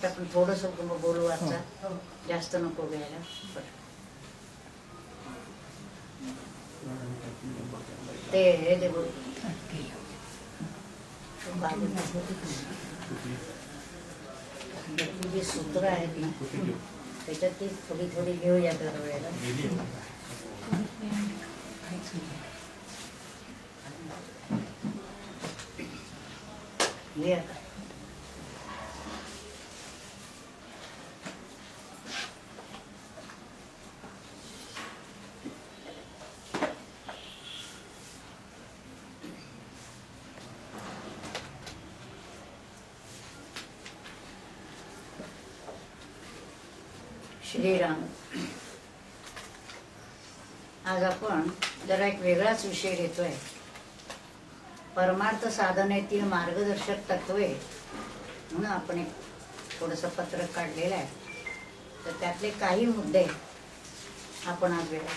आपण थोडस बोलू आता, जास्त नको घ्यायला. ते हे दे बोल जी सूत्र आहेत ना त्याच्यात ती थोडी थोडी घेऊया दर वेळेला. घे आता. श्रीराम. आज आपण जरा एक वेगळाच विषय घेतोय. परमार्थ साधनेतील मार्गदर्शक तत्वे म्हणून आपण एक थोडंसं पत्रक काढलेलं आहे. तर त्यातले काही मुद्दे आपण आज वेगळे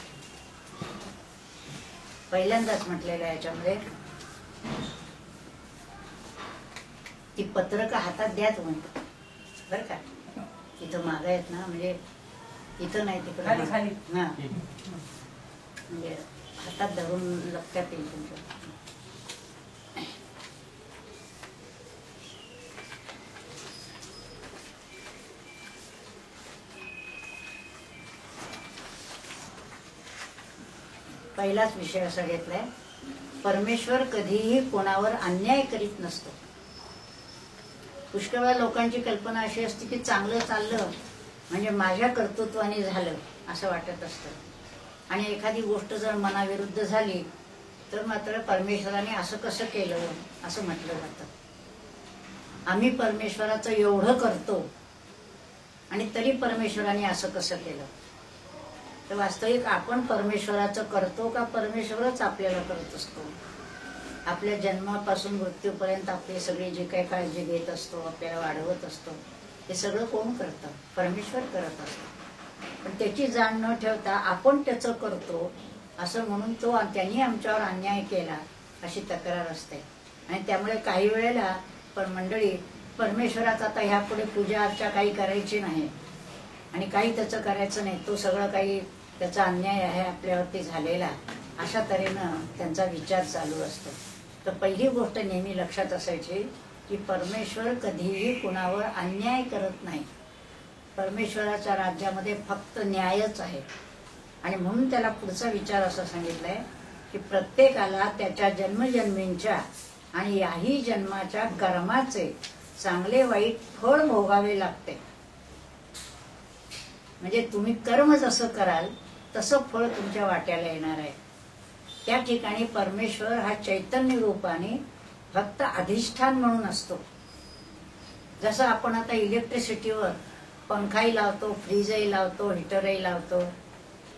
पहिल्यांदाच म्हटलेलं आहे. याच्यामध्ये ती पत्रक हातात द्या तुम्ही बरं का. इथं माग आहेत ना, म्हणजे इथं नाही तिकडे हा, म्हणजे हातात धरून लक्षात येईल तुमच्या. पहिलाच विषय असा घेतलाय, परमेश्वर कधीही कोणावर अन्याय करीत नसतो. पुष्कळ वेळा लोकांची कल्पना अशी असते की चांगलं चाललं म्हणजे माझ्या कर्तृत्वाने झालं असं वाटत असतं, आणि एखादी गोष्ट जर मनाविरुद्ध झाली तर मात्र परमेश्वराने असं कसं केलं असं म्हटलं जातं. आम्ही परमेश्वराचं एवढं करतो आणि तरी परमेश्वराने असं कसं केलं. तर वास्तविक आपण परमेश्वराचं करतो का परमेश्वरच आपल्याला करत असतो. आपल्या जन्मापासून मृत्यूपर्यंत आपली सगळी जी काही काळजी घेत असतो, आपल्याला वाढवत असतो, हे सगळं कोण करतं. परमेश्वर करत असतो. पण त्याची जाण न ठेवता आपण त्याचं करतो असं म्हणून त्यांनी आमच्यावर अन्याय केला अशी तक्रार असते. आणि त्यामुळे काही वेळेला पण मंडळी परमेश्वराचा आता ह्या पुढे पूजा अर्चा काही करायची नाही आणि काही त्याचं करायचं नाही, तो सगळं काही त्याचा अन्याय आहे आपल्यावरती झालेला, अशा तऱ्हेनं त्यांचा विचार चालू असतो. तर पहिली गोष्ट नेहमी लक्षात असायची की परमेश्वर कधीही कुणावर अन्याय करत नाही. परमेश्वराच्या राज्यामध्ये फक्त न्यायच आहे. आणि म्हणून त्याला पुढचा विचार असा सांगितलाय की प्रत्येकाला त्याच्या जन्मजन्मींच्या आणि याही जन्माच्या कर्माचे चांगले वाईट फळ भोगावे लागते. म्हणजे तुम्ही कर्म जसं कराल तसं फळ तुमच्या वाट्याला येणार आहे. त्या ठिकाणी परमेश्वर हा चैतन्य रूपाने फक्त अधिष्ठान म्हणून असतो. जसं आपण आता इलेक्ट्रिसिटीवर पंखाही लावतो, फ्रीजही लावतो, हिटरही लावतो.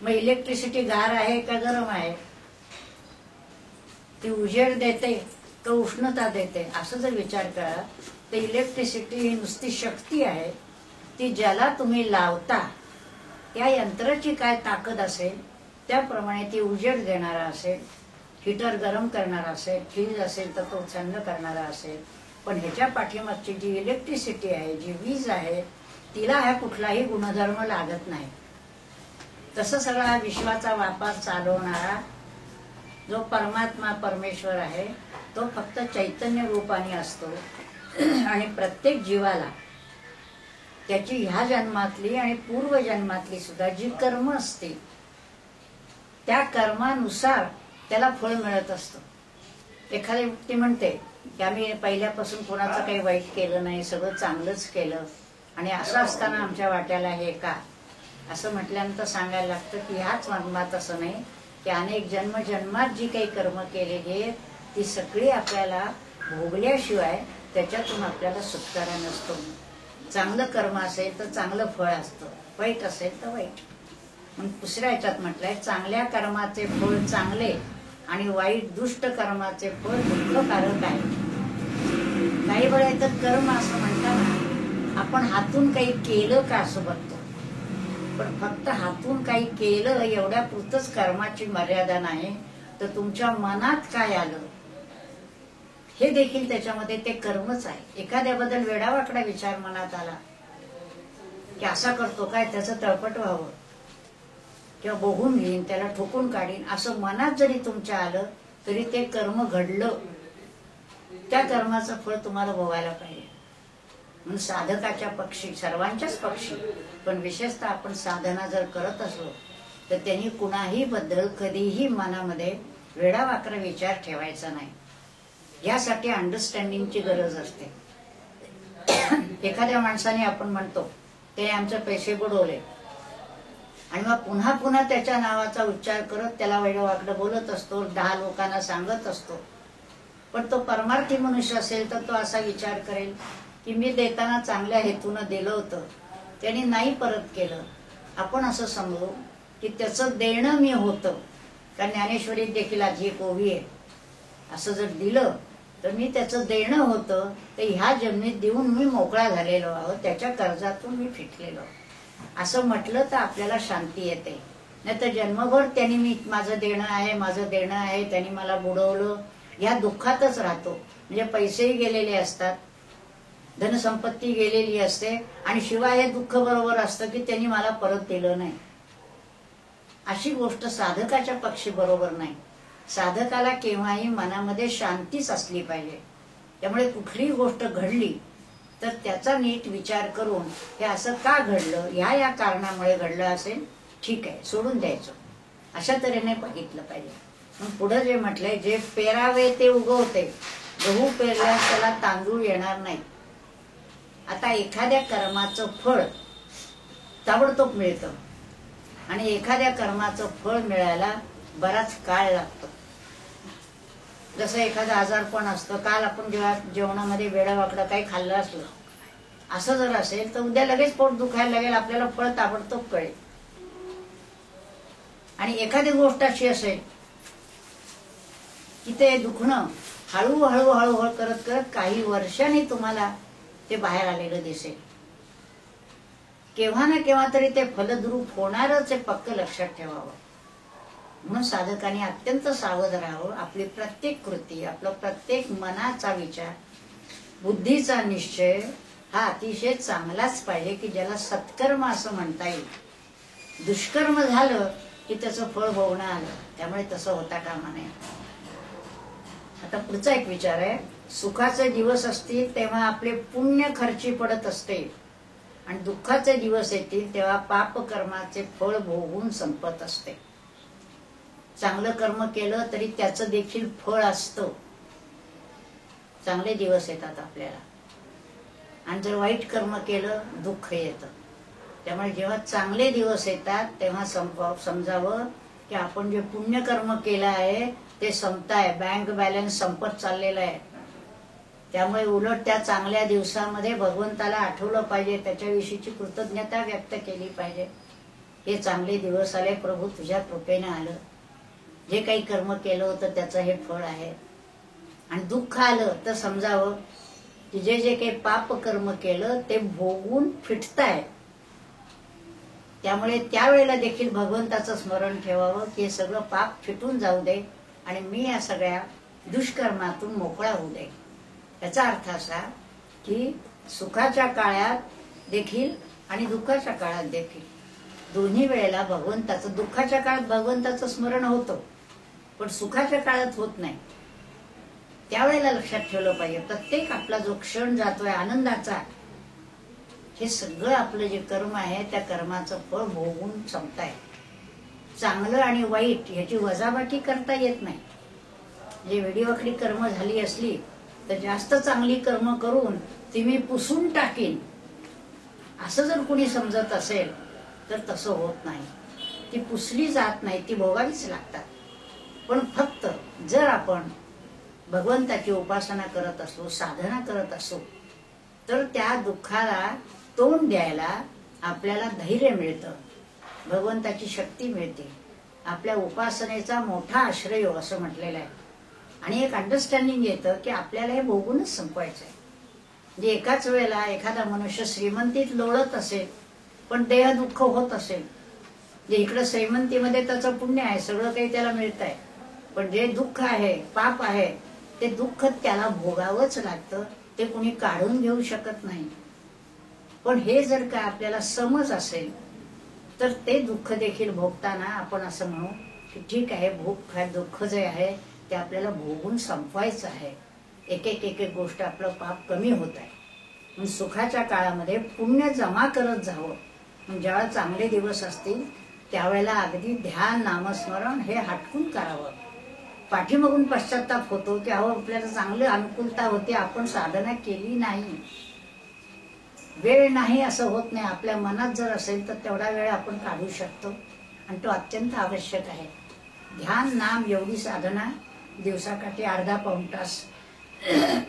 मग इलेक्ट्रिसिटी गार आहे का गरम आहे, ती उजेड देते का उष्णता देते, असं जर विचार करा तर इलेक्ट्रिसिटी ही नुसती शक्ती आहे. ती ज्याला तुम्ही लावता त्या यंत्राची काय ताकद असेल त्याप्रमाणे ती उजेड देणारा असेल, हीटर गरम करणारा असेल, फ्रीज असेल तर तो थंड करणारा असेल. पण ह्याच्या पाठीमागची जी इलेक्ट्रिसिटी आहे, जी वीज आहे, तिला हा कुठलाही गुणधर्म लागत नाही. तसं सगळा विश्वाचा व्यापार चालवणारा जो परमात्मा परमेश्वर आहे तो फक्त चैतन्य रूपाने असतो. आणि प्रत्येक जीवाला त्याची ह्या जन्मातली आणि पूर्व जन्मातली सुद्धा जी कर्म असते त्या कर्मानुसार त्याला फळ मिळत असतं. एखादी व्यक्ती म्हणते की आम्ही पहिल्यापासून कोणाचं काही वाईट केलं नाही, सगळं चांगलंच केलं, आणि असं असताना आमच्या वाट्याला हे का, असं म्हटल्यानंतर सांगायला लागतं की ह्याच मर्मात असं नाही की अनेक जन्मजन्मात जी काही कर्म केलेली आहेत ती सगळी आपल्याला भोगल्याशिवाय त्याच्यातून आपल्याला सुटकारा नसतो. चांगलं कर्म असेल तर चांगलं फळ असतं, वाईट असेल तर वाईट. मग दुसऱ्या ह्याच्यात म्हटलंय चांगल्या कर्माचे फळ चांगले आणि वाईट दुष्ट कर्माचे फळ दुःखकारक आहे. काही वेळा तर कर्म असं म्हणताना आपण हातून काही केलं का असं बघतो, पण फक्त हातून काही केलं एवढ्या पुरतच कर्माची मर्यादा नाही. तर तुमच्या मनात काय आलं हे देखील त्याच्यामध्ये ते कर्मच आहे. एखाद्याबद्दल वेडावाकडा विचार मनात आला की असा करतो काय, त्याचं तळपट व्हावं किंवा बघून घेईन, त्याला ठोकून काढीन, असं मनात जरी तुमच्या आलं तरी ते कर्म घडलं, त्या कर्माचं फळ तुम्हाला भोगायला पाहिजे. म्हणून साधकाच्या पक्षी, सर्वांच्याच पक्षी, पण विशेषतः आपण साधना जर करत असलो तर त्यांनी कुणाही बद्दल कधीही मनामध्ये वेडावाकडा विचार ठेवायचा नाही. यासाठी अंडरस्टँडिंगची गरज असते. एखाद्या माणसाने आपण म्हणतो ते आमचे पैसे बुडवले आणि मग पुन्हा पुन्हा त्याच्या नावाचा उच्चार करत त्याला वेडवाकडं बोलत असतो, 10 लोकांना सांगत असतो. पण तो परमार्थी मनुष्य असेल तर तो असा विचार करेल की मी देताना चांगल्या हेतूनं दिलं होतं, त्यांनी नाही परत केलं. आपण असं समजू की त्याचं देणं मी होतं, कारण ज्ञानेश्वरीत देखील आज एक ओवी आहे, असं जर दिलं तर मी त्याचं देणं होतं, तर ह्या जन्मीत देऊन मी मोकळा झालेलो आहोत, त्याच्या कर्जातून मी फिटलेलो, असं म्हटलं तर आपल्याला शांती येते. नाही तर जन्मभर त्यांनी मी माझं देणं आहे, माझं देणं आहे, त्यांनी मला बुडवलं, या दुःखातच राहतो. म्हणजे पैसेही गेलेले असतात, धनसंपत्ती गेलेली असते, आणि शिवाय हे दुःख बरोबर असतं की त्यांनी मला परत दिलं नाही. अशी गोष्ट साधकाच्या पक्षी बरोबर नाही. साधकाला केव्हाही मनामध्ये शांतीच असली पाहिजे. त्यामुळे कुठलीही गोष्ट घडली तर त्याचा नीट विचार करून हे असं का घडलं, या कारणामुळे घडलं असेल, ठीक आहे, सोडून द्यायचं, अशा तऱ्हेने बघितलं पाहिजे. मग पुढे जे म्हटलंय, जे पेरावे ते उगवते, गहू पेरल्यास त्याला तांदूळ येणार नाही. आता एखाद्या कर्माचं फळ ताबडतोब मिळतं आणि एखाद्या कर्माचं फळ मिळायला बराच काळ लागतो. जसं एखादं आजारपण असतं, काल आपण जेव्हा जेवणामध्ये वेडावाकडं काही खाल्लं असलं, असं जर असेल तर उद्या लगेच पोट दुखायला लागेल, आपल्याला फळ ताबडतोब कळेल. आणि एखादी गोष्ट अशी असेल की ते दुखणं हळूहळू हळूहळू करत करत काही वर्षांनी तुम्हाला ते बाहेर आलेलं दिसेल. केव्हा ना केव्हा तरी ते फलद्रूप होणारच, हे पक्क लक्षात ठेवावं. म्हणून साधकांनी अत्यंत सावध राहावं. आपली प्रत्येक कृती, आपला प्रत्येक मनाचा विचार, बुद्धीचा निश्चय हा अतिशय चांगलाच पाहिजे की ज्याला सत्कर्म असं म्हणता येईल. दुष्कर्म झालं की त्याचं फळ भोगणं आलं, त्यामुळे तसं होता कामा नये. आता पुढचा एक विचार आहे, सुखाचे दिवस असतील तेव्हा आपले पुण्य खर्ची पडत असते आणि दुःखाचे दिवस येतील तेव्हा पाप कर्माचे फळ भोगून संपत असते. चांगलं कर्म केलं तरी त्याचं देखील फळ असतं. चांगले दिवस येतात आपल्याला, आणि जर वाईट कर्म केलं दुःख येतं. त्यामुळे जेव्हा चांगले दिवस येतात तेव्हा समजावं की आपण जे पुण्यकर्म केलं आहे ते संपताय, बँक बॅलन्स संपत चाललेला आहे. त्यामुळे उलट त्या चांगल्या दिवसामध्ये भगवंताला आठवलं पाहिजे, त्याच्याविषयीची कृतज्ञता व्यक्त केली पाहिजे. हे चांगले दिवस आले प्रभू, तुझ्या कृपेने आलं, जे काही कर्म केलं होतं त्याचं हे फळ आहे. आणि दुःख आलं तर समजावं की जे जे काही पाप कर्म केलं ते भोगून फिटताय. त्यामुळे त्यावेळेला देखील भगवंताचं स्मरण ठेवावं की हे सगळं पाप फिटून जाऊ दे आणि मी या सगळ्या दुष्कर्मातून मोकळा होऊ दे. याचा अर्थ असा की सुखाच्या काळात देखील आणि दुःखाच्या काळात देखील दोन्ही वेळेला भगवंताचं, दुःखाच्या काळात भगवंताचं स्मरण होतं पण सुखाच्या काळात होत नाही. त्यावेळेला लक्षात ठेवलं पाहिजे प्रत्येक आपला जो क्षण जातोय आनंदाचा, हे सगळं आपलं जे कर्म आहे त्या कर्माचं फळ भोगून संपताय. चांगलं आणि वाईट ह्याची वजाबाकी करता येत नाही. जे वेडीवाकडी कर्म झाली असली तर जास्त चांगली कर्म करून ती मी पुसून टाकीन असं जर कोणी समजत असेल तर तसं होत नाही. ती पुसली जात नाही, ती भोगावीच लागतात. पण फक्त जर आपण भगवंताची उपासना करत असलो, साधना करत असो, तर त्या दुःखाला तोंड द्यायला आपल्याला धैर्य मिळतं, भगवंताची शक्ती मिळते. आपल्या उपासनेचा मोठा आश्रय असं म्हटलेलं आहे. आणि एक अंडरस्टँडिंग येतं की आपल्याला हे भोगूनच संपवायचं आहे. म्हणजे एकाच वेळेला एखादा मनुष्य श्रीमंतीत लोळत असेल पण देह दुःख होत असेल, जे इकडं श्रीमंतीमध्ये त्याचं पुण्य आहे, सगळं काही त्याला मिळत आहे, पण जे दुःख आहे, पाप आहे, ते दुःख त्याला भोगावंच लागतं, ते कुणी काढून घेऊ शकत नाही. पण हे जर का आपल्याला समज असेल तर ते दुःख देखील भोगताना आपण असं म्हणू की ठीक आहे, भूक हा दुःख जे आहे ते आपल्याला भोगून संपवायचं आहे. एक एक गोष्ट आपलं पाप कमी होत आहे. मग सुखाच्या काळामध्ये पुण्य जमा करत जावं. मग ज्यावेळेला चांगले दिवस असतील त्यावेळेला अगदी ध्यान नामस्मरण हे हटकून करावं. पाठीमागून पश्चाताप होतो की अहो आपल्याला चांगली अनुकूलता होती, आपण साधना केली नाही, वेळ नाही, असं होत नाही. आपल्या मनात जर असेल तर तेवढा वेळ आपण काढू शकतो आणि तो अत्यंत आवश्यक आहे. ध्यान नाम एवढी साधना दिवसाकाठी अर्धा पाऊण तास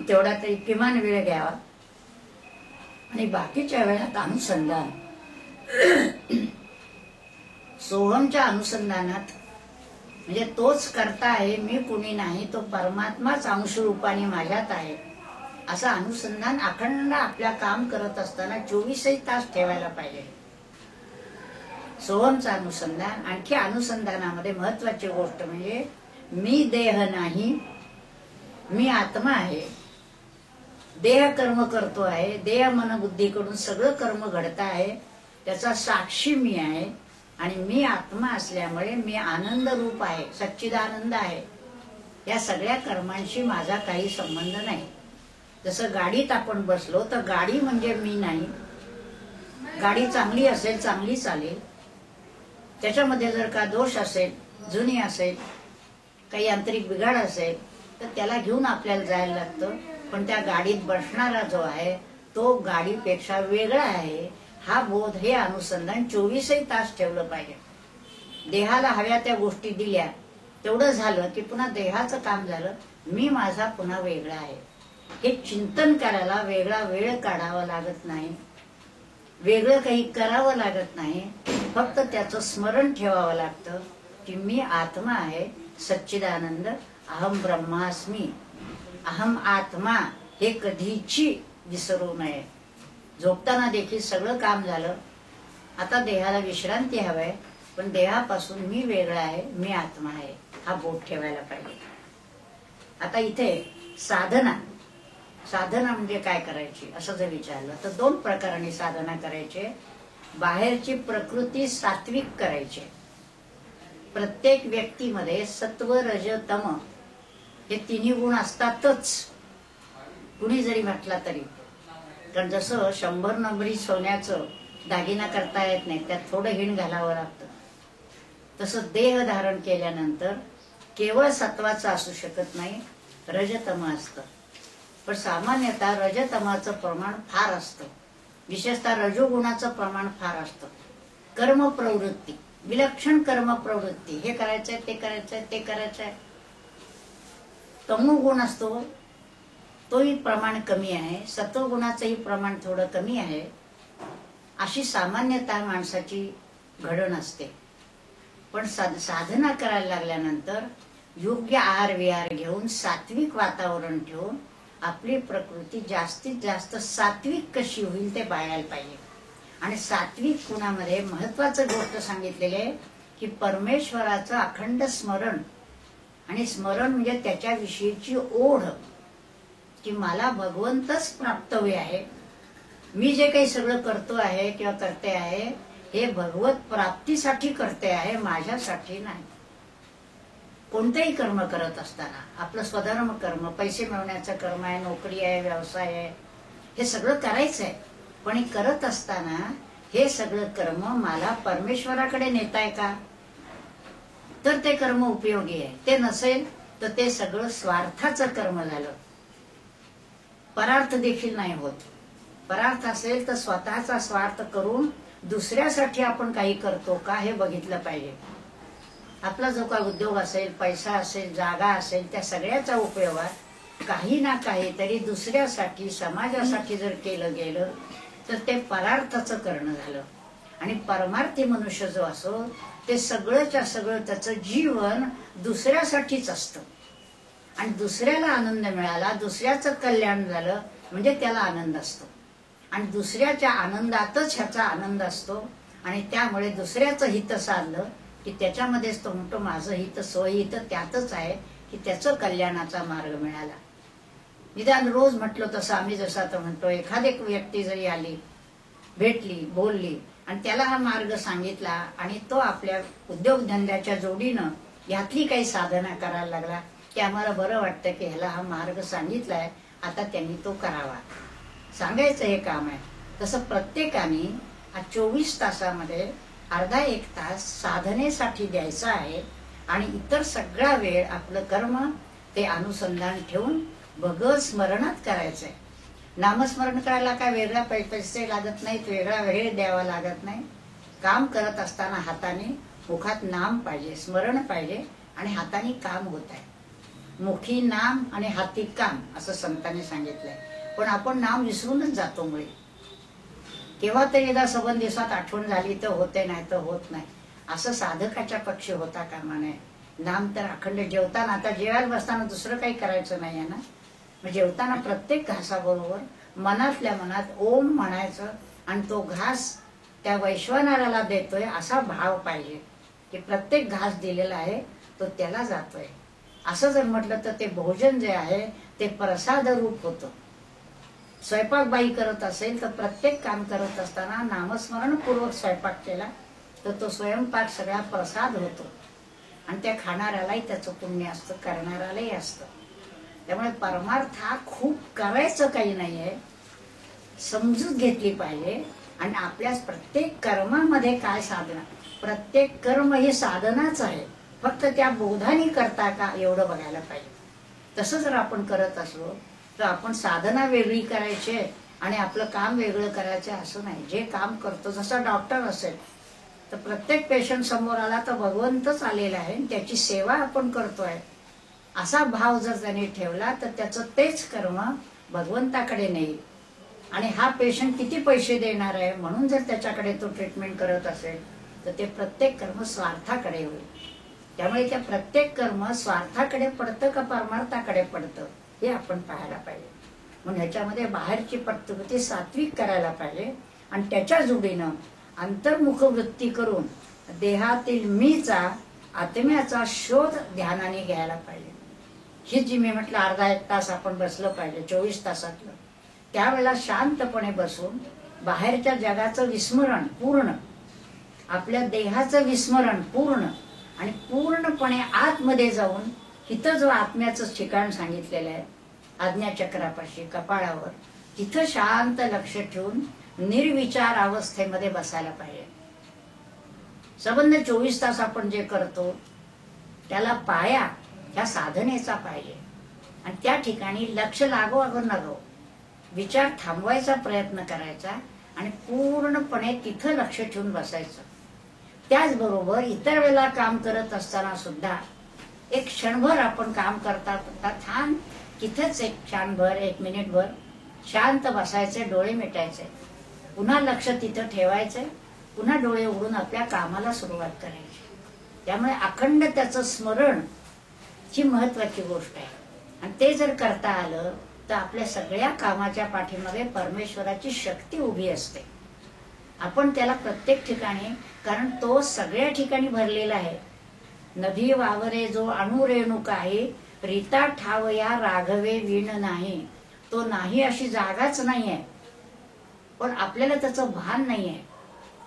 तेवढा तरी किमान वेळ घ्यावा आणि बाकीच्या वेळात अनुसंधान. सोहमच्या अनुसंधानात म्हणजे तोच करता आहे, मी कुणी नाही, तो परमात्माच अंश रूपाने माझ्यात आहे असं अनुसंधान अखंड आपल्या काम करत असताना 24 तास ठेवायला पाहिजे. सोहमचं अनुसंधान. आणखी अनुसंधानामध्ये महत्वाची गोष्ट म्हणजे मी देह नाही, मी आत्मा आहे. देह कर्म करतो आहे, देह मन बुद्धीकडून सगळं कर्म घडत आहे, त्याचा साक्षी मी आहे. आणि मी आत्मा असल्यामुळे मी आनंद रूप आहे, सच्चिदानंद आहे. या सगळ्या कर्मांशी माझा काही संबंध नाही. जसं गाडीत आपण बसलो तर गाडी म्हणजे मी नाही. गाडी चांगली असेल, चांगली चालेल. त्याच्यामध्ये जर का दोष असेल, जुनी असेल, काही यांत्रिक बिघाड असेल तर त्याला घेऊन आपल्याला जायला लागतं. पण त्या गाडीत बसणारा जो आहे तो गाडीपेक्षा वेगळा आहे, हा बोध, हे अनुसंधान 24 तास ठेवलं पाहिजे. देहाला हव्या त्या गोष्टी दिल्या, तेवढं झालं की पुन्हा देहाचं काम झालं. मी माझा पुन्हा वेगळा आहे हे चिंतन करायला वेगळा वेळ काढावा लागत नाही, वेगळं काही करावं लागत नाही. फक्त त्याचं स्मरण ठेवावं लागतं की मी आत्मा आहे, सच्चिदानंद, अहम ब्रह्मास्मी, अहम आत्मा, हे कधीची विसरू नये. झोपताना देखील सगळं काम झालं, आता देहाला विश्रांती हवी, पण देहापासून मी वेगळा आहे, मी आत्मा आहे, हा बोध ठेवायला पाहिजे. आता इथे साधना, साधना म्हणजे काय करायची असं जर विचारलं तर 2 प्रकारांनी साधना करायची. बाहेरची प्रकृती सात्विक करायची. प्रत्येक व्यक्तीमध्ये सत्व रज तम हे 3 गुण असतातच, कुणी जरी म्हटला तरी. कारण जसं 100 नंबरी सोन्याचं दागिना करता येत नाही, त्यात थोडं हिण घालावं लागतं, तसं देह धारण केल्यानंतर केवळ सत्वाचं असू शकत नाही, रजतम असतं. पण सामान्यतः रजतमाचं प्रमाण फार असतं, विशेषतः रजोगुणाचं प्रमाण फार असतं. कर्म प्रवृत्ती, विलक्षण कर्म प्रवृत्ती, हे करायचंय, ते करायचंय, ते करायचंय. तमोगुण असतो, तोही प्रमाण कमी आहे, सत्वगुणाचंही प्रमाण थोडं कमी आहे. अशी सामान्यतः माणसाची घडण असते. पण साधना करायला लागल्यानंतर योग्य आहार विहार घेऊन सात्विक वातावरण ठेवून आपली प्रकृती जास्तीत जास्त सात्विक कशी होईल ते बघायला पाहिजे. आणि सात्विक गुणामध्ये महत्वाचं गोष्ट सांगितलेली आहे की परमेश्वराचं अखंड स्मरण. आणि स्मरण म्हणजे त्याच्याविषयीची ओढ की मला भगवंतच प्राप्तव्य आहे, मी जे काही सगळं करतो आहे किंवा करते आहे हे भगवत प्राप्तीसाठी करते आहे, माझ्यासाठी नाही. कोणतेही कर्म करत असताना आपलं स्वधर्म कर्म, पैसे मिळवण्याचं कर्म आहे, नोकरी आहे, व्यवसाय आहे, हे सगळं करायचं आहे. पण हे करत असताना हे सगळं कर्म मला परमेश्वराकडे नेताय का, तर ते कर्म उपयोगी आहे. ते नसेल तर ते सगळं स्वार्थाचं कर्म झालं, परार्थ देखील नाही होत. परार्थ असेल तर स्वतःचा स्वार्थ करून दुसऱ्यासाठी आपण काही करतो का हे बघितलं पाहिजे. आपला जो काही उद्योग असेल, पैसा असेल, जागा असेल, त्या सगळ्याचा उपयोगात काही ना काहीतरी दुसऱ्यासाठी, समाजासाठी जर केलं गेलं तर ते परार्थाचं करणं झालं. आणि परमार्थी मनुष्य जो असो ते सगळंच्या सगळं त्याचं जीवन दुसऱ्यासाठीच असतं. आणि दुसऱ्याला आनंद मिळाला, दुसऱ्याचं कल्याण झालं म्हणजे त्याला आनंद असतो. आणि दुसऱ्याच्या आनंदातच ह्याचा आनंद असतो. आणि त्यामुळे दुसऱ्याचं हित साधलं की त्याच्यामध्येच तो म्हणतो माझं हित, स्वहित त्यातच आहे की त्याचं कल्याणाचा मार्ग मिळाला. निदान रोज म्हटलं तसं आम्ही जसं आता म्हणतो, एखादी व्यक्ती जरी आली भेटली, बोलली आणि त्याला हा मार्ग सांगितला आणि तो आपल्या उद्योगधंद्याच्या जोडीनं यातली काही साधना करायला लागला की आम्हाला बरं वाटतं की ह्याला हा मार्ग सांगितलाय, आता त्यांनी तो करावा. सांगायचं हे काम आहे. तसं प्रत्येकाने 24 तासामध्ये अर्धा एक तास साधनेसाठी द्यायचा आहे आणि इतर सगळा वेळ आपलं कर्म ते अनुसंधान ठेवून भगवत स्मरणात करायचंय. नामस्मरण करायला काय वेगळा पैसे लागत नाहीत, वेगळा वेळ द्यावा लागत नाही. काम करत असताना हाताने मुखात नाम पाहिजे, स्मरण पाहिजे आणि हाताने काम होत आहे. मुखी नाम आणि हाती काम असं संतांनी सांगितलंय. पण आपण नाम विसरूनच जातो. मुळे केव्हा तरी एकदा सबंध दिवसात आठवण झाली तर होते, नाही तर होत नाही. असं साधकाच्या पक्षी होता कामा नये. नाम तर अखंड जेवताना, आता जेवायला बसताना दुसरं काही करायचं नाही आहे ना, मग जेवताना प्रत्येक घासाबरोबर मनातल्या मनात ओम म्हणायचं आणि तो घास त्या वैश्वानराला देतोय असा भाव पाहिजे की प्रत्येक घास दिलेला आहे तो त्याला जातोय. असं जर म्हटलं तर ते भोजन जे आहे ते प्रसाद रूप होतं. स्वयंपाक बाई करत असेल तर प्रत्येक काम करत असताना नामस्मरण पूर्वक स्वयंपाक केला तर तो स्वयंपाक सगळा प्रसाद होतो आणि त्या खाणाऱ्यालाही त्याचं पुण्य असतं, करणाऱ्यालाही असतं. त्यामुळे परमार्थ हा खूप करायचं काही नाहीये, समजून घेतली पाहिजे. आणि आपल्या प्रत्येक कर्मामध्ये काय साधना, प्रत्येक कर्म ही साधनाच आहे, फक्त त्या बोधाने करता का एवढं बघायला पाहिजे. तसं जर आपण करत असलो तर आपण साधना वेगळी करायची आणि आपलं काम वेगळं करायचं असं नाही. जे काम करतो, जसा डॉक्टर असेल तर प्रत्येक पेशंट समोर आला तर भगवंतच आलेला आहे आणि त्याची सेवा आपण करतोय असा भाव जर त्याने ठेवला तर त्याचं तेच कर्म भगवंताकडे नेईल. आणि हा पेशंट किती पैसे देणार आहे म्हणून जर त्याच्याकडे तो ट्रीटमेंट करत असेल तर ते प्रत्येक कर्म स्वार्थाकडे होईल. त्यामुळे त्या प्रत्येक कर्म स्वार्थाकडे पडतं का परमार्थाकडे पडतं हे आपण पाहायला पाहिजे. म्हणून ह्याच्यामध्ये बाहेरची प्रवृत्ती सात्विक करायला पाहिजे आणि त्याच्या जोडीनं अंतर्मुख वृत्ती करून देहातील मीचा, आत्म्याचा शोध ध्यानाने घ्यायला पाहिजे. ही जी मी म्हटलं अर्धा एक तास आपण बसलं पाहिजे 24 तासातलं, त्यावेळेला शांतपणे बसून बाहेरच्या जगाचं विस्मरण पूर्ण, आपल्या देहाचं विस्मरण पूर्ण आणि पूर्णपणे आतमध्ये जाऊन इथं जो आत्म्याचं ठिकाण सांगितलेलं आहे आज्ञाचक्रापाशी कपाळावर, तिथं शांत लक्ष ठेवून निर्विचार अवस्थेमध्ये बसायला पाहिजे. संबंध 24 तास आपण जे करतो त्याला पाया ह्या साधनेचा पाहिजे आणि त्या ठिकाणी लक्ष लागो अगर नको, विचार थांबवायचा प्रयत्न करायचा आणि पूर्णपणे तिथं लक्ष ठेवून बसायचं. त्याचबरोबर इतर वेळेला काम करत असताना सुद्धा एक क्षणभर आपण काम करता थांब तिथंच एक क्षणभर, 1 मिनिटभर शांत बसायचे, डोळे मिटायचे, पुन्हा लक्ष तिथं ठेवायचे, पुन्हा डोळे उघडून आपल्या कामाला सुरुवात करायची. त्यामुळे अखंड त्याचं स्मरण ही महत्वाची गोष्ट आहे आणि ते जर करता आलं तर आपल्या सगळ्या कामाच्या पाठीमागे परमेश्वराची शक्ती उभी असते. आपण त्याला प्रत्येक ठिकाणी, कारण तो सगळ्या ठिकाणी भरलेला आहे. नदी वावरे जो अणुरेणुका आहे, रीता ठावया राघवे विण नाही. तो नाही अशी जागाच नाहीये, पण आपल्याला त्याचं भान नाहीये.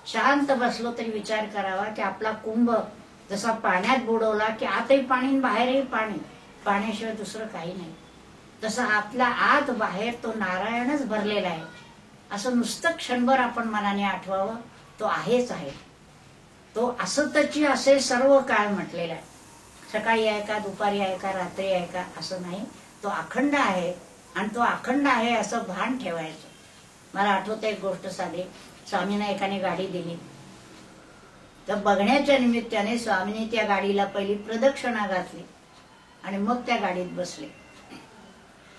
शांत बसलो तरी विचार करावा की आपला कुंभ जसा पाण्यात बुडवला की आतही पाणी बाहेरही पाणी, पाण्याशिवाय दुसरं काही नाही, तसं आपला आत बाहेर तो नारायणच भरलेला आहे. असं नुसतं क्षणभर आपण मनाने आठवावं, तो आहेच आहे. तो असतची असे सर्व काळ म्हटलेला आहे. सकाळी आहे का, दुपारी आहे का, रात्री आहे का असं नाही, तो अखंड आहे आणि तो अखंड आहे असं भान ठेवायचं. मला आठवतं एक गोष्ट साधी, स्वामींना एकाने गाडी दिली तर बघण्याच्या निमित्ताने स्वामींनी त्या गाडीला पहिली प्रदक्षिणा घातली आणि मग त्या गाडीत बसले.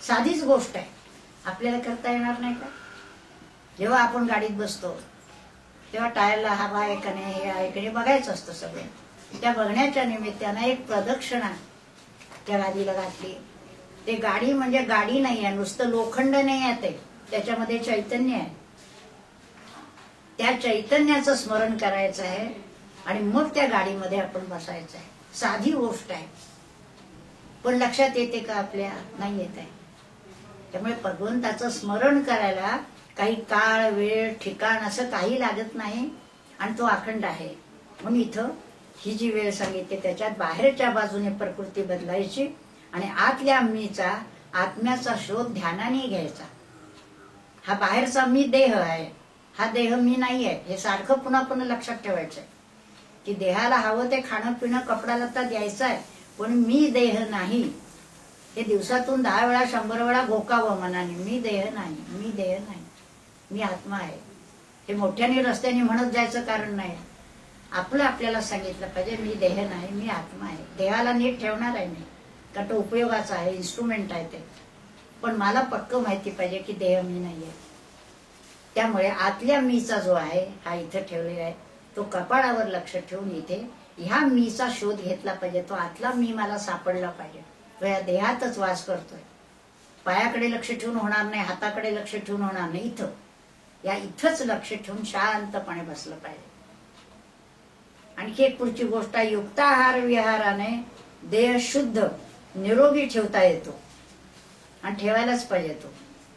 साधीच गोष्ट आहे, आपल्याला करता येणार नाही का? जेव्हा आपण गाडीत बसतो तेव्हा टायरला हवा आहे का नाही, हे आहे का नाही बघायचं असतं सगळं. त्या बघण्याच्या निमित्तानं एक प्रदक्षिणा त्या गाडीला घातली. ते गाडी म्हणजे गाडी नाही आहे, नुसतं लोखंड नाही आहे, ते त्याच्यामध्ये चैतन्य आहे. त्या चैतन्याचं स्मरण करायचं आहे आणि मग त्या गाडीमध्ये आपण बसायचं आहे. साधी गोष्ट आहे, पण लक्षात येते का आपल्या? नाही येत आहे. त्यामुळे भगवंताचं स्मरण करायला काही काळ वेळ ठिकाण असं काही लागत नाही आणि तो अखंड आहे. म्हणून इथं ही जी वेळ सांगितली त्याच्यात बाहेरच्या बाजूने प्रकृती बदलायची आणि आतल्या मीचा आत्म्याचा शोध ध्यानाने घ्यायचा. हा बाहेरचा मी देह आहे, हा देह मी नाही आहे, हे सारखं पुन्हा पुन्हा लक्षात ठेवायचंय की देहाला हवं ते खाणं पिणं कपडा लत्ता द्यायचा आहे, पण मी देह नाही. हे दिवसातून 10 वेळा 100 वेळा घोकावं मनाने, मी देह नाही, मी देह नाही, मी आत्मा आहे. हे मोठ्याने रस्त्याने म्हणत जायचं कारण नाही. आपलं आपल्याला सांगितलं पाहिजे मी देह नाही, मी आत्मा आहे. देहाला नीट ठेवणार आहे मी, कारण तो उपयोगाचा आहे, इन्स्ट्रुमेंट आहे ते. पण मला पक्क माहिती पाहिजे की देह मी नाहीये. त्यामुळे आतल्या मीचा जो आहे हा इथं ठेवलेला आहे, तो कपाळावर लक्ष ठेवून इथे ह्या मीचा शोध घेतला पाहिजे. तो आतला मी मला सापडला पाहिजे. तो या देहातच वास करतोय. पायाकडे लक्ष ठेवून होणार नाही, हाताकडे लक्ष ठेवून होणार नाही. इथं या इथंच लक्ष ठेवून शांतपणे बसलं पाहिजे. आणखी एक पुढची गोष्ट आहे, युक्ताहार विहाराने देह शुद्ध निरोगी ठेवता येतो आणि ठेवायलाच पाहिजे. तो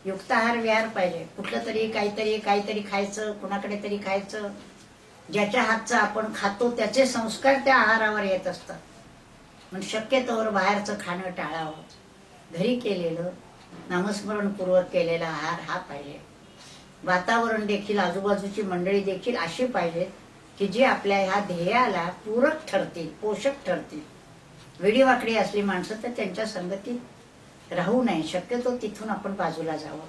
युक्ताहार विहार पाहिजे. कुठलं तरी काहीतरी खायचं, कुणाकडे तरी खायचं. ज्याच्या हातचं आपण खातो त्याचे संस्कार त्या आहारावर येत असतात. पण शक्यतोवर बाहेरचं खाणं टाळावं. घरी केलेलं नामस्मरणपूर्वक केलेला आहार हा पाहिजे. वातावरण देखील आजूबाजूची मंडळी देखील अशी पाहिजेत की जे आपल्या ह्या ध्येयाला पूरक ठरतील, पोषक ठरतील. वेडीवाकडी असली माणसं तर त्यांच्या संगतीत राहू नये. शक्यतो तिथून आपण बाजूला जावं.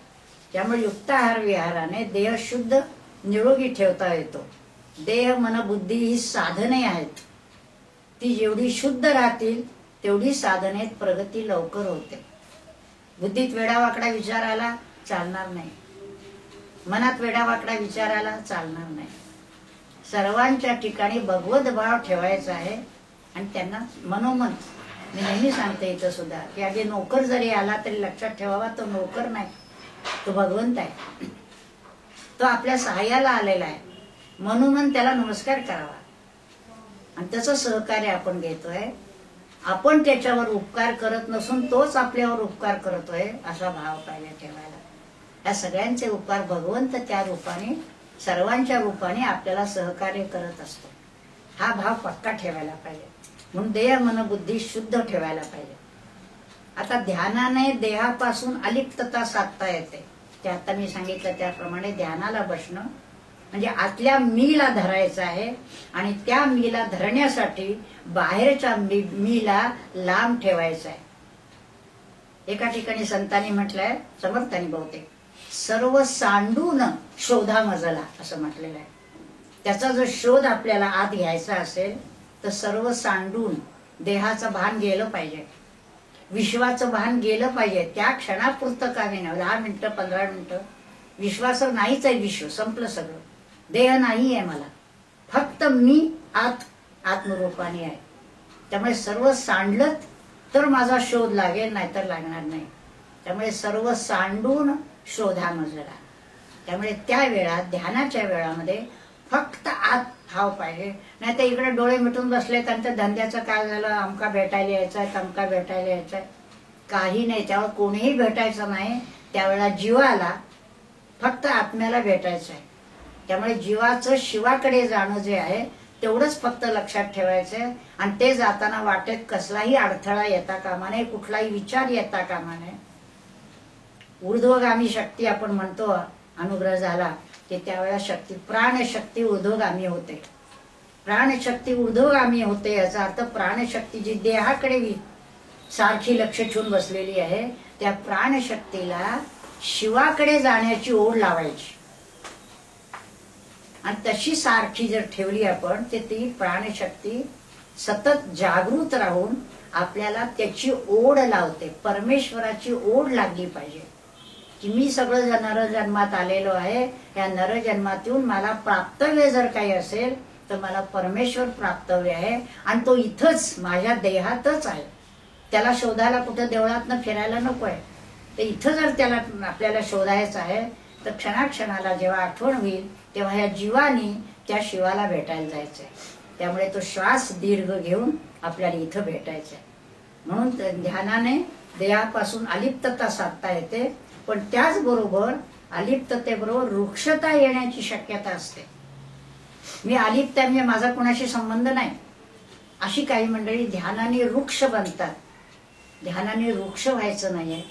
त्यामुळे युक्त आहार विहाराने देह शुद्ध निरोगी ठेवता येतो. देह मन बुद्धी ही साधने आहेत. ती जेवढी शुद्ध राहतील तेवढी साधनेत प्रगती लवकर होते. बुद्धीत वेडावाकडा विचाराला चालणार नाही, मनात वेडावाकडा विचाराला चालणार नाही. सर्वांच्या ठिकाणी भगवत भाव ठेवायचा आहे आणि त्यांना मनोमन, मी नेहमी सांगते इथं सुद्धा की अगदी नोकर जरी आला तरी लक्षात ठेवावा तो नोकर नाही, तो भगवंत आहे. तो आपल्या सहाय्याला आलेला आहे. मनोमन त्याला नमस्कार करावा आणि त्याचं सहकार्य आपण घेतोय. आपण त्याच्यावर उपकार करत नसून तोच आपल्यावर उपकार करतोय असा भाव पाहिजे ठेवायला. या सगळ्यांचे उपकार भगवंत त्या रूपाने, सर्वांच्या रूपाने आपल्याला सहकार्य करत असतो. हा भाव पक्का ठेवायला पाहिजे. म्हणून देह मन बुद्धी शुद्ध ठेवायला पाहिजे. आता ध्यानाने देहापासून अलिप्तता साधता येते. ते आता मी सांगितलं त्याप्रमाणे ध्यानाला बसणं म्हणजे आतल्या मीला धरायचं आहे आणि त्या मीला धरण्यासाठी बाहेरच्या मीला लांब ठेवायचं आहे. एका ठिकाणी संतांनी म्हटलंय, समर्थांनी बहुतेक, सर्व सांडून शोधा मजला असं म्हटलेलं आहे. त्याचा जर शोध आपल्याला आत घ्यायचा असेल तर सर्व सांडून देहाचं भान गेलं पाहिजे, विश्वाचं भान गेलं पाहिजे. त्या क्षणापुरतं का नाही, 10 मिनिटं 15 मिनिटं विश्वाचं नाहीच आहे. विश्व संपलं सगळं. देह नाही आहे मला, फक्त मी आत्मरूपाने आहे. त्यामुळे सर्व सांडलं तर माझा शोध लागेल, नाहीतर लागणार नाही. त्यामुळे सर्व सांडून शोधा मजला. त्यामुळे त्या वेळात, ध्यानाच्या वेळामध्ये फक्त आत भाव पाहिजे. नाही तर इकडे डोळे मिटून बसले त्यांच्या धंद्याचं काय झालं, अमका भेटायला यायचंय, तमका भेटायला यायचंय, काही नाही. त्यावर कोणीही भेटायचं नाही. त्यावेळेला जीवाला फक्त आत्म्याला भेटायचं आहे. त्यामुळे जीवाचं शिवाकडे जाणं जे आहे तेवढंच फक्त लक्षात ठेवायचंय. आणि ते जाताना वाटेत कसलाही अडथळा येता कामा नये, कुठलाही विचार येता कामा नये. ऊर्ध्वगामी शक्ती आपण म्हणतो, अनुग्रह झाला की त्यावेळेला शक्ती, प्राणशक्ती ऊर्ध्वगामी होते. प्राणशक्ती ऊर्ध्वगामी होते याचा अर्थ प्राणशक्ती जी देहाकडे सारखी लक्ष ठेवून बसलेली आहे त्या प्राणशक्तीला शिवाकडे जाण्याची ओढ लावायची. आणि तशी सारखी जर ठेवली आपण तर ती प्राणशक्ती सतत जागृत राहून आपल्याला त्याची ओढ लावते. परमेश्वराची ओढ लागली पाहिजे की मी सगळं नरजन्मात आलेलो आहे. या नरजन्मातून मला प्राप्तव्य जर काही असेल तर मला परमेश्वर प्राप्तव्य आहे आणि तो इथंच माझ्या देहातच आहे. त्याला शोधायला कुठं देवळातनं फिरायला नको आहे. तर इथं जर त्याला आपल्याला शोधायचं आहे तर क्षणाक्षणाला जेव्हा आठवण होईल तेव्हा या जीवानी त्या शिवाला भेटायला जायचंय. त्यामुळे तो श्वास दीर्घ घेऊन आपल्याला इथं भेटायचंय. म्हणून ध्यानाने देहापासून अलिप्तता साधता येते. पण त्याचबरोबर अलिप्ततेबरोबर वृक्षता येण्याची शक्यता असते. मी अलिप्त आहे म्हणजे माझा कोणाशी संबंध नाही, अशी काही मंडळी ध्यानाने वृक्ष बनतात. ध्यानाने वृक्ष व्हायचं नाहीये.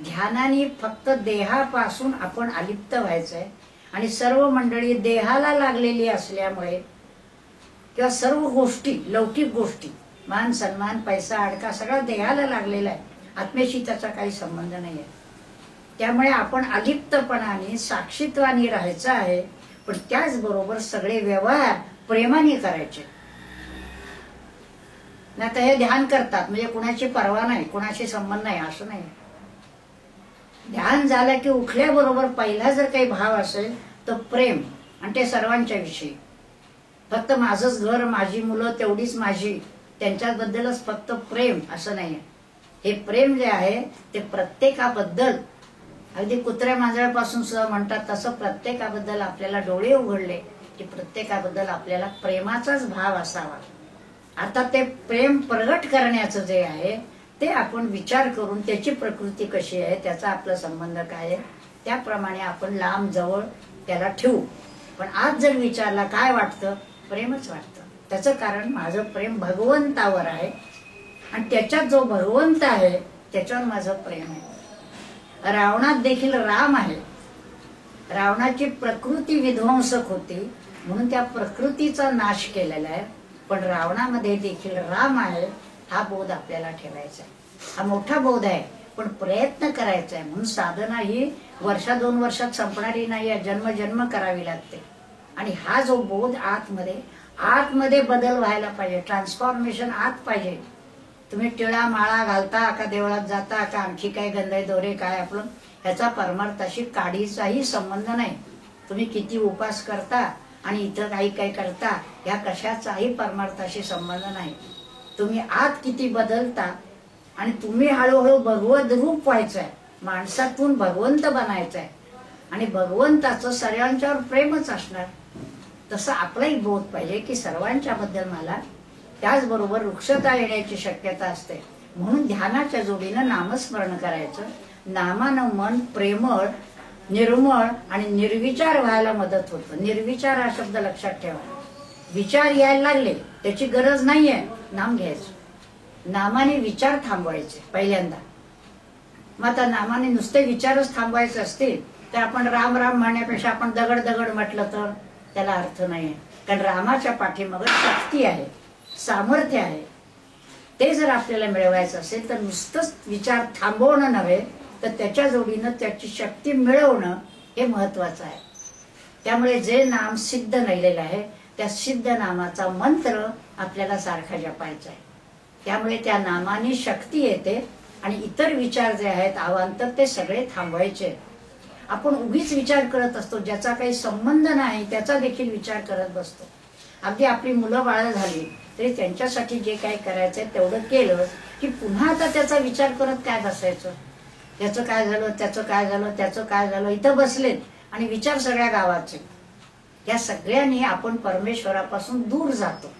ध्यानाने फक्त देहापासून आपण अलिप्त व्हायचंय. आणि सर्व मंडळी देहाला लागलेली असल्यामुळे किंवा सर्व गोष्टी, लौकिक गोष्टी, मान सन्मान, पैसा, अडका सगळा देहाला लागलेला आहे. आत्म्याशी त्याचा काही संबंध नाहीये. त्यामुळे आपण अलिप्तपणाने साक्षीत्वाने राहायचं आहे. पण त्याचबरोबर सगळे व्यवहार प्रेमाने करायचे. नाही तर हे ध्यान करतात म्हणजे कुणाची पर्वा नाही, कुणाशी संबंध नाही, असं नाही. ध्यान झालं की उठल्याबरोबर पहिला जर काही भाव असेल तर प्रेम, आणि ते सर्वांच्या विषयी. फक्त माझंच घर, माझी मुलं तेवढीच माझी, त्यांच्याबद्दलच फक्त प्रेम असं नाही. हे प्रेम जे आहे ते प्रत्येकाबद्दल, अगदी कुत्र्या मांजरापासून सुद्धा म्हणतात तसं प्रत्येकाबद्दल आपल्याला डोळे उघडले की प्रत्येकाबद्दल आपल्याला प्रेमाचाच भाव असावा. आता ते प्रेम प्रगट करण्याचं जे आहे ते आपण विचार करून त्याची प्रकृती कशी आहे, त्याचा आपला संबंध काय आहे, त्याप्रमाणे आपण लांब जवळ त्याला ठेवू. पण आज जर विचारला काय वाटतं, प्रेमच वाटतं. त्याचं कारण माझं प्रेम भगवंतावर आहे आणि त्याच्यात जो भगवंत आहे त्याच्यावर माझं प्रेम आहे. रावणात देखील राम आहे. रावणाची प्रकृती विध्वंसक होती म्हणून त्या प्रकृतीचा नाश केलेला आहे. पण रावणामध्ये देखील राम आहे, हा बोध आपल्याला ठेवायचा आहे. हा मोठा बोध आहे, पण प्रयत्न करायचा आहे. म्हणून साधना ही वर्षा 2 वर्षात संपणारी नाही आहे, जन्म करावी लागते. आणि हा जो बोध आतमध्ये बदल व्हायला पाहिजे, ट्रान्सफॉर्मेशन आत पाहिजे. तुम्ही टिळा माळा घालता का, देवळात जाता का, आणखी काय गंधे दोरे काय आपलं, ह्याचा परमार्थाशी काडीचाही संबंध नाही. तुम्ही किती उपास करता आणि इथं काही करता, ह्या कशाचाही परमार्थाशी संबंध नाही. तुम्ही आत किती बदलता आणि तुम्ही हळूहळू भगवत रूप व्हायचंय, माणसातून भगवंत बनायचंय आणि भगवंताचं सर्वांच्यावर प्रेमच असणार. तसं आपलाही बोध पाहिजे की सर्वांच्या बद्दल मला त्याचबरोबर वृक्षता येण्याची शक्यता असते. म्हणून ध्यानाच्या जोडीनं नामस्मरण करायचं. नामानं मन प्रेमळ, निर्मळ आणि निर्विचार व्हायला मदत होतं. निर्विचार हा शब्द लक्षात ठेवा. विचार यायला लागले त्याची गरज नाहीये, नाम घ्यायचं. नामाने विचार थांबवायचे पहिल्यांदा. मग आता नामाने नुसते विचारच थांबवायचे असतील तर आपण राम राम म्हणण्यापेक्षा आपण दगड दगड म्हटलं तर त्याला अर्थ नाहीये. कारण रामाच्या पाठीमागे शक्ती आहे, सामर्थ्य आहे. ते जर आपल्याला मिळवायचं असेल तर नुसतंच विचार थांबवणं नव्हे तर त्याच्या जोडीनं त्याची शक्ती मिळवणं हे महत्वाचं आहे. त्यामुळे जे नाम सिद्ध नहिलेलं आहे त्या सिद्ध नामाचा मंत्र आपल्याला सारखा जपायचा आहे. त्यामुळे त्या नामाने शक्ती येते आणि इतर विचार जे आहेत अवांतर ते सगळे थांबवायचे. आपण उगीच विचार करत असतो, ज्याचा काही संबंध नाही त्याचा देखील विचार करत बसतो. अगदी आपली मुलं बाळं झाली तरी त्यांच्यासाठी जे काही करायचंय तेवढं केलं की पुन्हा आता त्याचा विचार करत काय बसायचं, त्याचं काय झालं, त्याचं काय झालं, त्याचं काय झालं. इथं बसलेत आणि विचार सगळ्या गावाचे. या सगळ्यांनी आपण परमेश्वरापासून दूर जातो.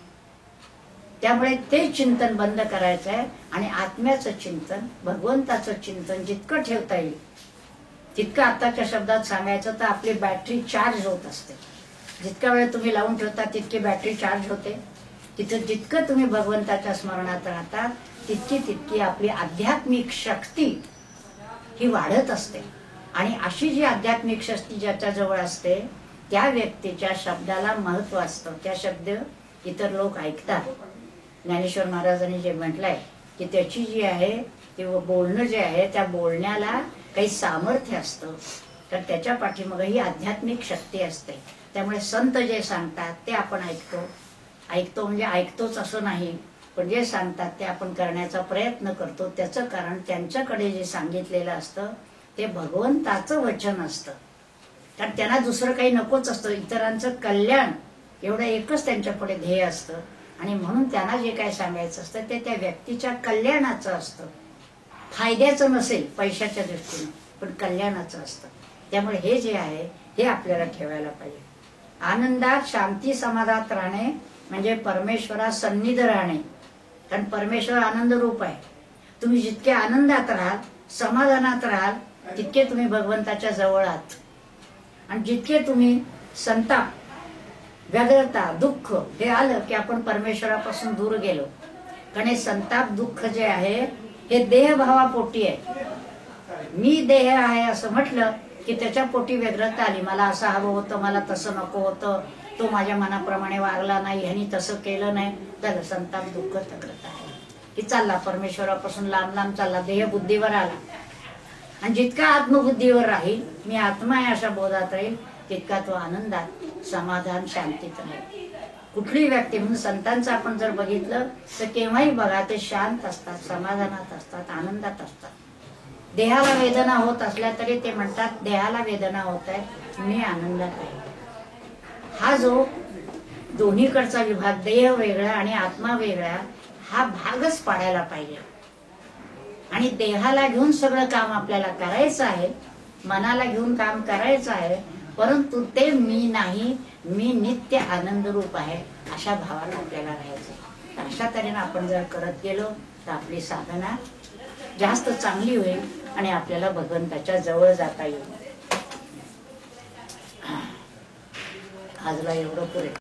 त्यामुळे ते चिंतन बंद करायचं आहे आणि आत्म्याचं चिंतन, भगवंताचं चिंतन जितकं ठेवता येईल तितकं. आताच्या शब्दात सांगायचं तर आपली बॅटरी चार्ज होत असते. जितका वेळ तुम्ही लावून ठेवता तितकी बॅटरी चार्ज होते. तिथं जितकं तुम्ही भगवंताच्या स्मरणात राहता तितकी आपली आध्यात्मिक शक्ती ही वाढत असते. आणि अशी जी आध्यात्मिक शक्ती ज्याच्याजवळ असते त्या व्यक्तीच्या शब्दाला महत्व असतं. त्या शब्द इतर लोक ऐकतात. ज्ञानेश्वर महाराजांनी जे म्हटलंय की त्याची जी आहे ते बोलणं जे आहे त्या बोलण्याला काही सामर्थ्य असतं. तर त्याच्या पाठीमागे ही आध्यात्मिक शक्ती असते. त्यामुळे संत जे सांगतात ते आपण ऐकतो म्हणजे ऐकतोच असं नाही, पण जे सांगतात ते आपण करण्याचा प्रयत्न करतो. त्याचं कारण त्यांच्याकडे जे सांगितलेलं असतं ते भगवंताचं वचन असतं. कारण त्यांना दुसरं काही नकोच असतं. इतरांचं कल्याण एवढं एकच त्यांच्यापुढे ध्येय असतं. आणि म्हणून त्यांना जे काय सांगायचं असतं ते त्या व्यक्तीच्या कल्याणाचं असतं. फायद्याचं नसेल पैशाच्या दृष्टीने, पण कल्याणाचं असतं. त्यामुळे हे जे आहे हे आपल्याला ठेवायला पाहिजे. आनंदात शांती समाधानात राहणे म्हणजे परमेश्वरा सन्निध राहणे. कारण परमेश्वर आनंद रूप आहे. तुम्ही जितके आनंदात राहाल, समाधानात राहाल तितके तुम्ही भगवंताच्या जवळ आहात. आणि जितके तुम्ही संताप, व्यग्रता, दुःख हे आलं की आपण परमेश्वरापासून दूर गेलो. कारण हे संताप, दुःख जे आहे हे देहभावापोटी आहे. मी देह आहे असं म्हटलं की त्याच्या पोटी व्यग्रता आली. मला असं हवं होतं, मला तसं नको होतं, तो माझ्या मनाप्रमाणे वागला नाही, ह्यानी तसं केलं नाही. तर संताप, दुःख, व्यग्रता आहे की चालला परमेश्वरापासून लांब लांब चालला, देह बुद्धीवर आला. आणि जितका आत्मबुद्धीवर राहील, मी आत्मा आहे अशा बोधात राहील, तितका तो आनंदात, समाधान, शांतीत राहील. कुठलीही व्यक्ती म्हणून संतांचं आपण जर बघितलं तर केव्हाही बघा ते शांत असतात, समाधानात असतात, आनंदात असतात. देहाला वेदना होत असल्या तरी ते म्हणतात देहाला वेदना होत आहे, मी आनंदात आहे. हा जो दोन्हीकडचा विभाग, देह वेगळा आणि आत्मा वेगळा, हा भागच पाडायला पाहिजे. आणि देहाला घेऊन सगळं काम आपल्याला करायचं आहे, मनाला घेऊन काम करायचं आहे, परंतु ते मी नाही, मी नित्य आनंद रूप आहे अशा भावाला आपल्याला राहायचं. अशा तऱ्हेने आपण जर करत गेलो तर आपली साधना जास्त चांगली होईल आणि आपल्याला भगवंताच्या जवळ जाता येईल. आजला एवढं पुरे.